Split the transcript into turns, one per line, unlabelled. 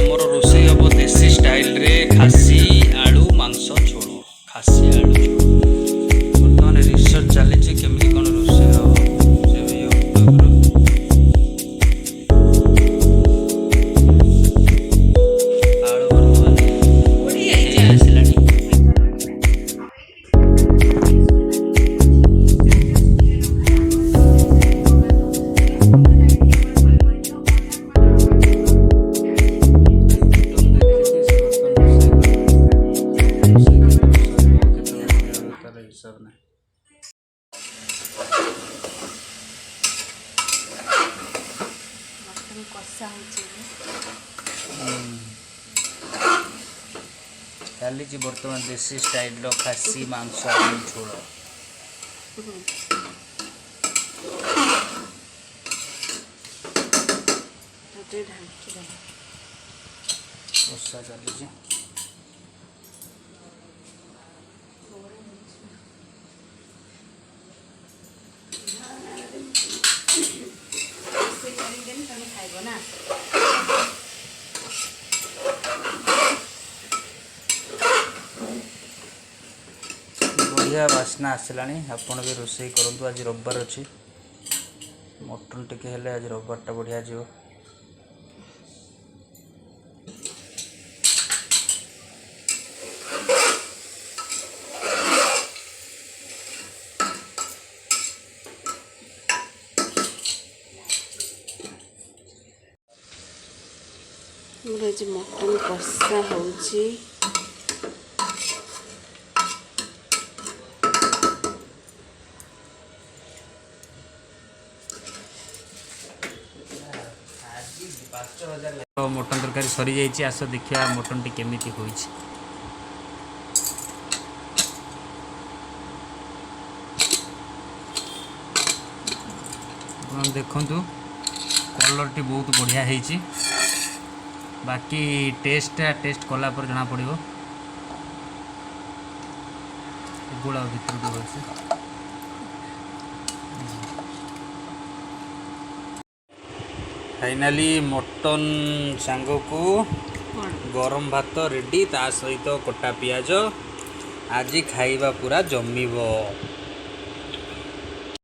आमर रोषे हम देसी स्टाइल रे खासी आलू मांस झोल खासी आलू झोल बर्तमान रिसर्च चली केमी कौन रोषे हम से भी यूट्यूब आलू बर्तमान आसलानी हिसाब नहीं चली बर्तमान देसी स्टाइल खासी मांस आलू झोल कषा चली बढ़िया बास्ना आसला आपड़ भी रोषे करूँ आज रविवार अच्छी मटन टिके हेले आज रविवार बढ़िया जीव
मटन कषा होची
मटन तरकारी सरी जाइए आस देखिए मटन टी केमी हो देखु कलर टी बहुत बढ़िया है बाकी टेस्ट कला पर जना पड़ो गोला भर भलसे फाइनाली मटन सांग को गरम भात रेडी ता सहित कटा पियाज आज खाइबा पूरा जमीब।